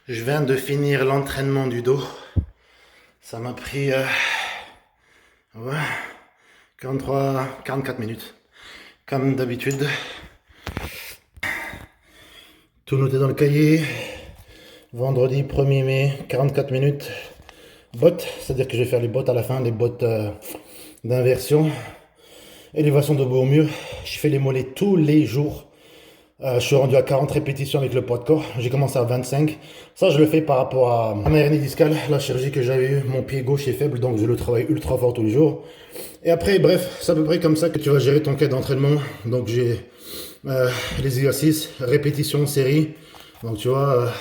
Je viens de finir l'entraînement du dos. Ça m'a pris ouais, 44 minutes. Comme d'habitude. Tout noté dans le cahier. Vendredi 1er mai, 44 minutes. Bottes, c'est-à-dire que je vais faire les bottes à la fin, les bottes d'inversion. Élévation debout au mur. Je fais les mollets tous les jours. Je suis rendu à 40 répétitions avec le poids de corps. J'ai commencé à 25. Ça, je le fais par rapport à ma hernie discale, la chirurgie que j'avais eue. Mon pied gauche est faible, donc je le travaille ultra fort tous les jours. Et après, bref, c'est à peu près comme ça que tu vas gérer ton cas d'entraînement. Donc, j'ai les exercices, répétition, série. Donc, tu vois,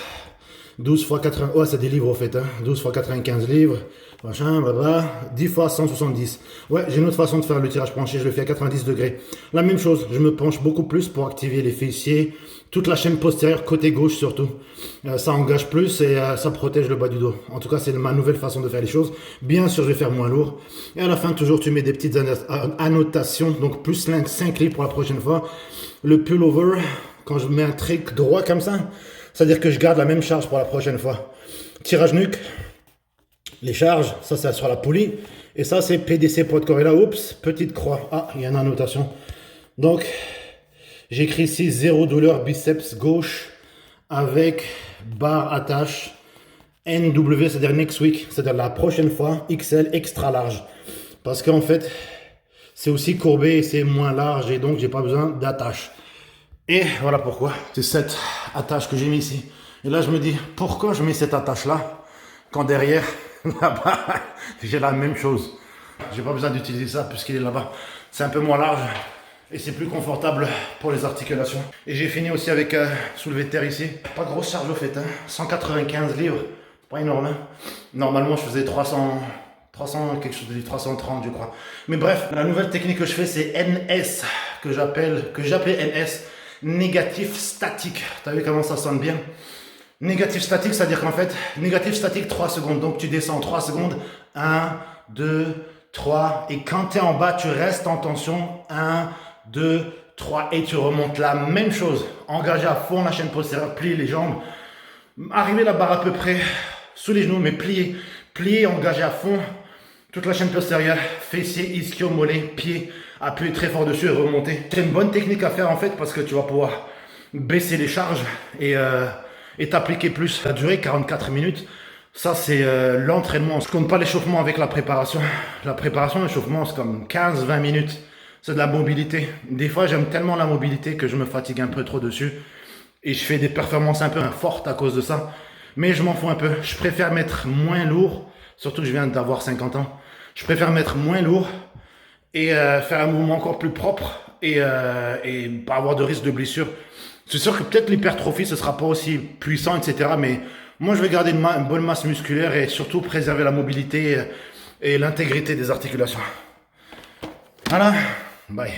12 fois 80... Ouais, c'est des livres, au fait. Hein. 12 fois 95 livres. Machin, blabla. 10 fois 170. Ouais, j'ai une autre façon de faire le tirage penché. Je le fais à 90 degrés. La même chose. Je me penche beaucoup plus pour activer les fessiers. Toute la chaîne postérieure, côté gauche surtout. Ça engage plus et ça protège le bas du dos. En tout cas, c'est ma nouvelle façon de faire les choses. Bien sûr, je vais faire moins lourd. Et à la fin, toujours, tu mets des petites annotations. Donc, plus 5 livres pour la prochaine fois. Le pullover, quand je mets un trick droit comme ça, c'est-à-dire que je garde la même charge pour la prochaine fois. Tirage nuque, les charges, ça c'est sur la poulie. Et ça c'est PDC poids de corps. Et là, oups, petite croix. Ah, il y a une annotation. Donc, j'écris ici 0 douleur biceps gauche avec barre attache NW, c'est-à-dire next week, c'est-à-dire la prochaine fois, XL extra large. Parce qu'en fait, c'est aussi courbé et c'est moins large et donc j'ai pas besoin d'attache. Et voilà pourquoi. C'est cette attache que j'ai mis ici. Et là, je me dis, pourquoi je mets cette attache-là quand derrière, là-bas, j'ai la même chose. J'ai pas besoin d'utiliser ça puisqu'il est là-bas. C'est un peu moins large et c'est plus confortable pour les articulations. Et j'ai fini aussi avec soulevé de terre ici. Pas grosse charge au fait, hein. 195 livres. C'est pas énorme. Hein. Normalement, je faisais 300, quelque chose de 330, je crois. Mais bref, la nouvelle technique que je fais, c'est NS, que j'appelais NS. Négatif statique. Tu as vu comment ça sonne bien? Négatif statique, c'est-à-dire qu'en fait, négatif statique 3 secondes. Donc tu descends 3 secondes. 1, 2, 3. Et quand tu es en bas, tu restes en tension. 1, 2, 3. Et tu remontes la même chose. Engagé à fond la chaîne postérieure, plier les jambes. Arriver la barre à peu près sous les genoux, mais plier. Plier, engagé à fond. Toute la chaîne postérieure, fessier, ischio, mollet, pied, appuyer très fort dessus et remonter. C'est une bonne technique à faire en fait parce que tu vas pouvoir baisser les charges et t'appliquer plus. La durée 44 minutes, ça c'est l'entraînement. Je compte pas l'échauffement avec la préparation. La préparation, l'échauffement c'est comme 15-20 minutes. C'est de la mobilité. Des fois j'aime tellement la mobilité que je me fatigue un peu trop dessus. Et je fais des performances un peu fortes à cause de ça. Mais je m'en fous un peu. Je préfère mettre moins lourd. Surtout que je viens d'avoir 50 ans. Je préfère mettre moins lourd et faire un mouvement encore plus propre et pas avoir de risque de blessure. C'est sûr que peut-être l'hypertrophie, ce sera pas aussi puissant, etc. Mais moi, je vais garder une bonne masse musculaire et surtout préserver la mobilité et l'intégrité des articulations. Voilà, bye.